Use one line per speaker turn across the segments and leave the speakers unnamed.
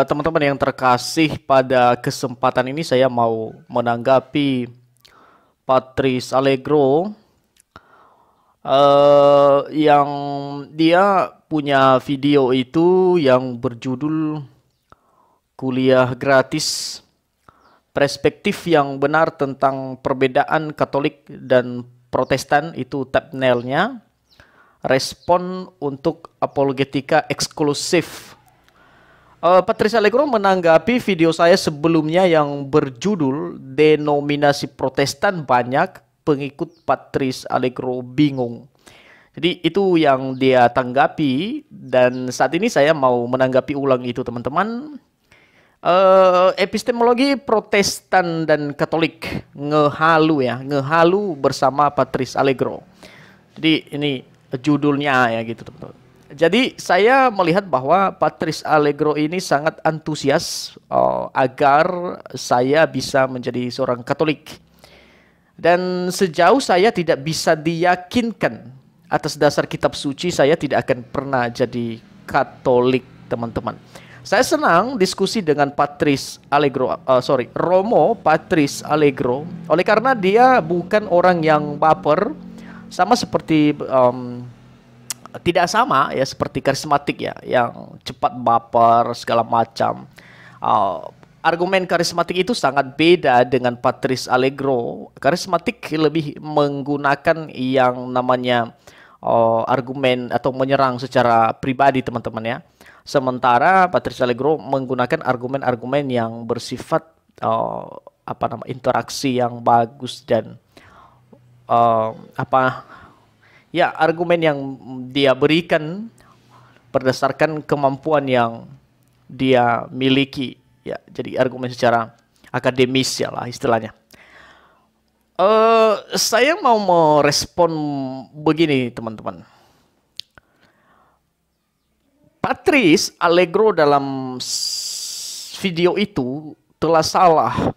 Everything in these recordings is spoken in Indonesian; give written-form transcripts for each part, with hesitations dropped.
teman-teman yang terkasih, pada kesempatan ini saya mau menanggapi Patrice Allegro yang dia punya video itu yang berjudul Kuliah Gratis, Perspektif yang Benar tentang Perbedaan Katolik dan Protestan, itu thumbnailnya. Respon untuk apologetika eksklusif. Patrice Allegro menanggapi video saya sebelumnya yang berjudul Denominasi Protestan Banyak, Pengikut Patrice Allegro Bingung. Jadi itu yang dia tanggapi, dan saat ini saya mau menanggapi ulang itu, teman-teman. Epistemologi Protestan dan Katolik, ngehalu bersama Patrice Allegro. Jadi ini judulnya ya gitu, teman-teman. Jadi saya melihat bahwa Patrice Allegro ini sangat antusias agar saya bisa menjadi seorang Katolik. Dan sejauh saya tidak bisa diyakinkan atas dasar kitab suci, saya tidak akan pernah jadi Katolik, teman-teman. Saya senang diskusi dengan Romo Patrice Allegro, oleh karena dia bukan orang yang baper, sama seperti tidak sama ya seperti karismatik ya, yang cepat baper segala macam. Argumen karismatik itu sangat beda dengan Patrice Allegro. Karismatik lebih menggunakan yang namanya argumen atau menyerang secara pribadi, teman-teman ya. Sementara Patrice Allegro menggunakan argumen-argumen yang bersifat interaksi yang bagus dan argumen yang dia berikan berdasarkan kemampuan yang dia miliki ya. Jadi argumen secara akademis ya lah istilahnya. Saya mau merespon begini, teman-teman. Patrice Allegro dalam video itu telah salah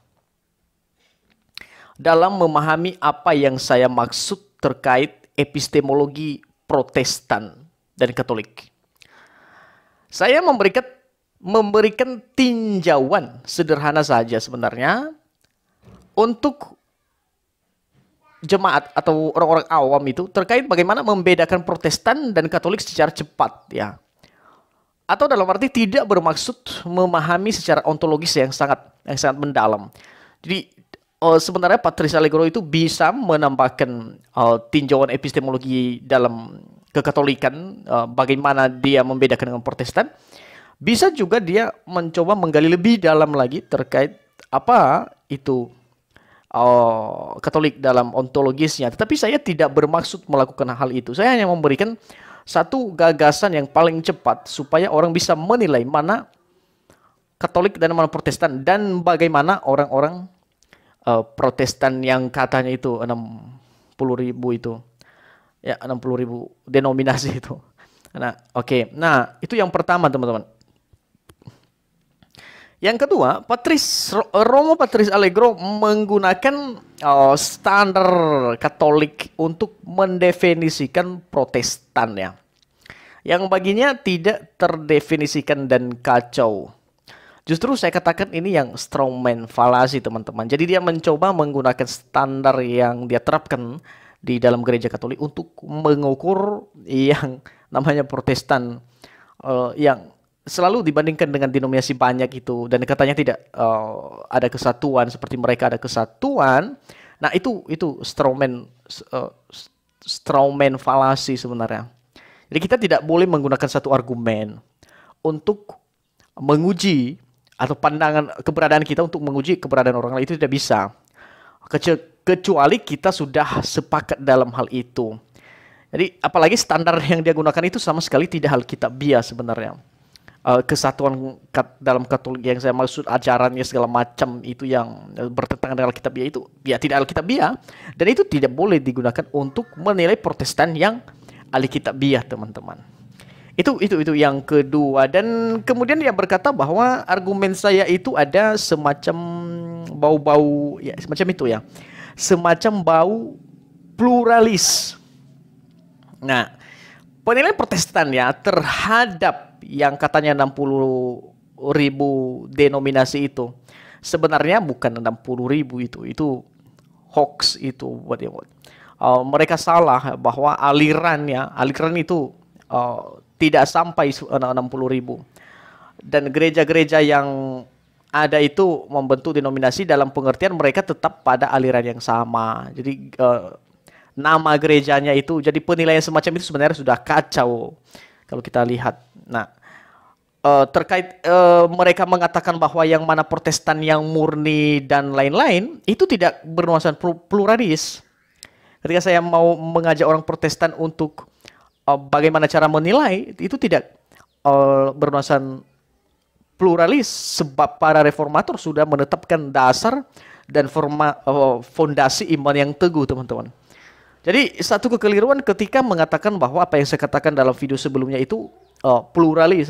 dalam memahami apa yang saya maksud terkait epistemologi Protestan dan Katolik. Saya memberikan tinjauan sederhana saja sebenarnya untuk jemaat atau orang-orang awam itu terkait bagaimana membedakan Protestan dan Katolik secara cepat ya. Atau dalam arti tidak bermaksud memahami secara ontologis yang sangat mendalam. Jadi sebenarnya Patrice Allegro itu bisa menambahkan tinjauan epistemologi dalam kekatolikan, bagaimana dia membedakan dengan Protestan. Bisa juga dia mencoba menggali lebih dalam lagi terkait apa itu Katolik dalam ontologisnya. Tetapi saya tidak bermaksud melakukan hal itu. Saya hanya memberikan satu gagasan yang paling cepat supaya orang bisa menilai mana Katolik dan mana Protestan, dan bagaimana orang-orang Protestan yang katanya itu 60.000 itu. Ya, 60.000 denominasi itu. Nah, oke. Nah, itu yang pertama, teman-teman. Yang kedua, Romo Patrice Allegro menggunakan standar Katolik untuk mendefinisikan Protestan ya, yang baginya tidak terdefinisikan dan kacau. Justru saya katakan ini yang strawman falasi, teman-teman. Jadi dia mencoba menggunakan standar yang dia terapkan di dalam gereja Katolik untuk mengukur yang namanya Protestan yang selalu dibandingkan dengan denominasi banyak itu, dan katanya tidak ada kesatuan seperti mereka ada kesatuan. Nah, itu strawman falasi sebenarnya. Jadi kita tidak boleh menggunakan satu argumen untuk menguji atau pandangan keberadaan kita untuk menguji keberadaan orang lain, itu tidak bisa. Kecuali kita sudah sepakat dalam hal itu. Jadi apalagi standar yang dia gunakan itu sama sekali tidak alkitabiah sebenarnya. Kesatuan dalam Katolik yang saya maksud ajarannya segala macam itu yang bertentangan dengan Alkitabiah itu ya tidak Alkitabiah, dan itu tidak boleh digunakan untuk menilai Protestan yang Alkitabiah, teman-teman. Itu yang kedua. Dan kemudian dia berkata bahwa argumen saya itu ada semacam bau-bau ya, semacam itu ya, semacam bau pluralis. Nah, penilaian Protestan ya terhadap yang katanya 60 ribu denominasi itu. Sebenarnya bukan 60 ribu itu hoax itu buat dia. Mereka salah bahwa aliran itu tidak sampai 60 ribu. Dan gereja-gereja yang ada itu membentuk denominasi dalam pengertian mereka tetap pada aliran yang sama. Jadi nama gerejanya itu, jadi penilaian semacam itu sebenarnya sudah kacau kalau kita lihat. Nah, terkait mereka mengatakan bahwa yang mana Protestan yang murni dan lain-lain, itu tidak bernuansa pluralis. Ketika saya mau mengajak orang Protestan untuk bagaimana cara menilai, itu tidak bernuansa pluralis, sebab para reformator sudah menetapkan dasar dan fondasi iman yang teguh, teman-teman. Jadi satu kekeliruan ketika mengatakan bahwa apa yang saya katakan dalam video sebelumnya itu pluralis,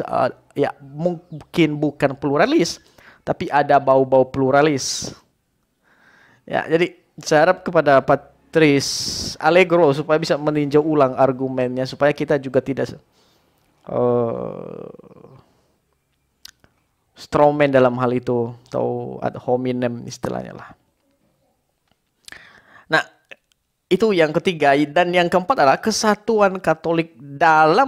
ya mungkin bukan pluralis, tapi ada bau-bau pluralis. Ya, jadi saya harap kepada Patrice Allegro supaya bisa meninjau ulang argumennya supaya kita juga tidak strawman dalam hal itu, atau ad hominem istilahnya lah. Nah, itu yang ketiga. Dan yang keempat adalah kesatuan Katolik dalam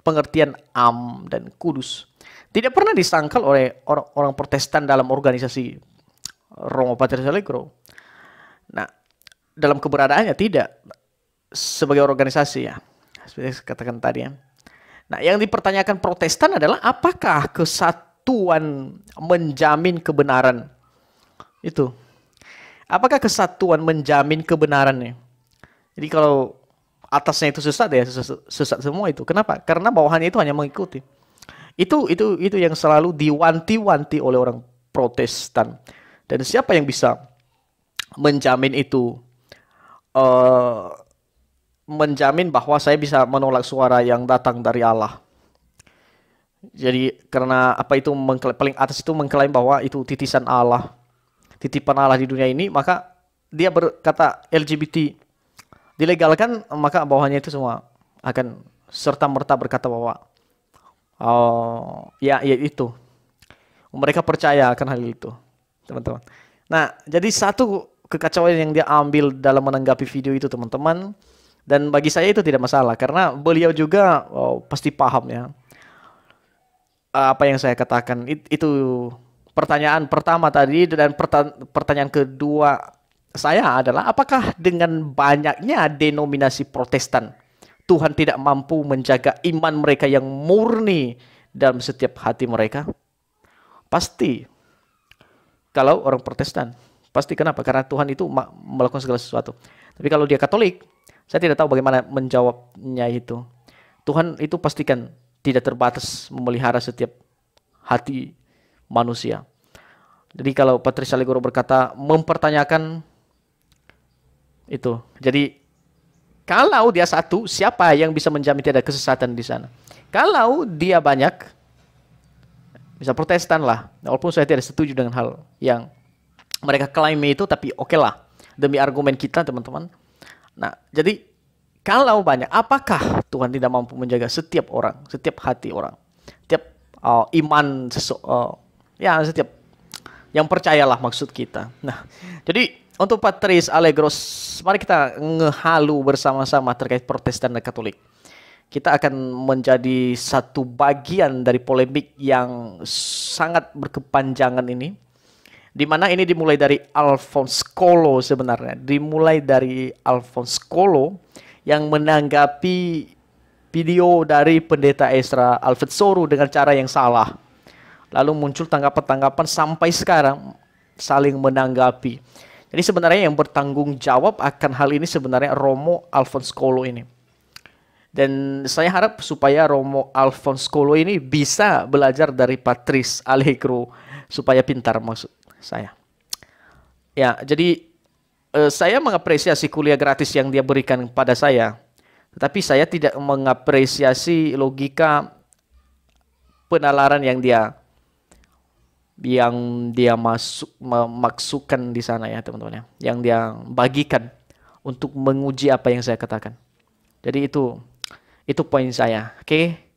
pengertian am dan kudus. Tidak pernah disangkal oleh orang Protestan dalam organisasi Romo Patrice Allegro. Nah, dalam keberadaannya tidak sebagai organisasi, ya, seperti saya katakan tadi, ya. Nah, yang dipertanyakan Protestan adalah apakah kesatuan menjamin kebenaran itu? Apakah kesatuan menjamin kebenarannya? Jadi kalau atasnya itu sesat, ya sesat semua itu. Kenapa? Karena bawahannya itu hanya mengikuti. Itu yang selalu diwanti-wanti oleh orang Protestan. Dan siapa yang bisa menjamin itu? Menjamin bahwa saya bisa menolak suara yang datang dari Allah. Jadi karena apa itu paling atas itu mengklaim bahwa itu titisan Allah, titipan Allah di dunia ini, maka dia berkata LGBT dilegalkan, maka bawahnya itu semua akan serta-merta berkata bahwa ya itu. Mereka percaya akan hal itu, teman-teman. Nah, jadi satu kekacauan yang dia ambil dalam menanggapi video itu, teman-teman. Dan bagi saya itu tidak masalah karena beliau juga pasti paham, ya, apa yang saya katakan. Itu pertanyaan pertama tadi. Dan pertanyaan kedua saya adalah apakah dengan banyaknya denominasi Protestan Tuhan tidak mampu menjaga iman mereka yang murni dalam setiap hati mereka? Pasti. Kalau orang Protestan pasti. Kenapa? Karena Tuhan itu melakukan segala sesuatu. Tapi kalau dia Katolik, saya tidak tahu bagaimana menjawabnya itu. Tuhan itu pastikan tidak terbatas memelihara setiap hati manusia. Jadi kalau Patrice Allegro berkata mempertanyakan itu. Jadi kalau dia satu, siapa yang bisa menjamin tidak kesesatan di sana? Kalau dia banyak, bisa Protestan lah. Walaupun saya tidak setuju dengan hal yang mereka klaim itu, tapi oke lah. Demi argumen kita, teman-teman. Nah, jadi kalau banyak, apakah Tuhan tidak mampu menjaga setiap orang, setiap hati orang, setiap iman ya setiap yang percayalah maksud kita. Nah, jadi untuk Patrice Allegro, mari kita ngehalu bersama-sama terkait Protestan dan Katolik. Kita akan menjadi satu bagian dari polemik yang sangat berkepanjangan ini. Di mana ini dimulai dari Alphonse Colo sebenarnya. Dimulai dari Alphonse Colo yang menanggapi video dari Pendeta Ezra Alfetzoro dengan cara yang salah. Lalu muncul tanggapan-tanggapan sampai sekarang saling menanggapi. Jadi sebenarnya yang bertanggung jawab akan hal ini sebenarnya Romo Alphonse Colo ini. Dan saya harap supaya Romo Alphonse Colo ini bisa belajar dari Patrice Allegro supaya pintar, maksud saya. Ya, jadi saya mengapresiasi kuliah gratis yang dia berikan pada saya. Tetapi saya tidak mengapresiasi logika penalaran yang dia maksudkan di sana, ya teman-teman, ya. Yang dia bagikan untuk menguji apa yang saya katakan. Jadi itu poin saya. Oke.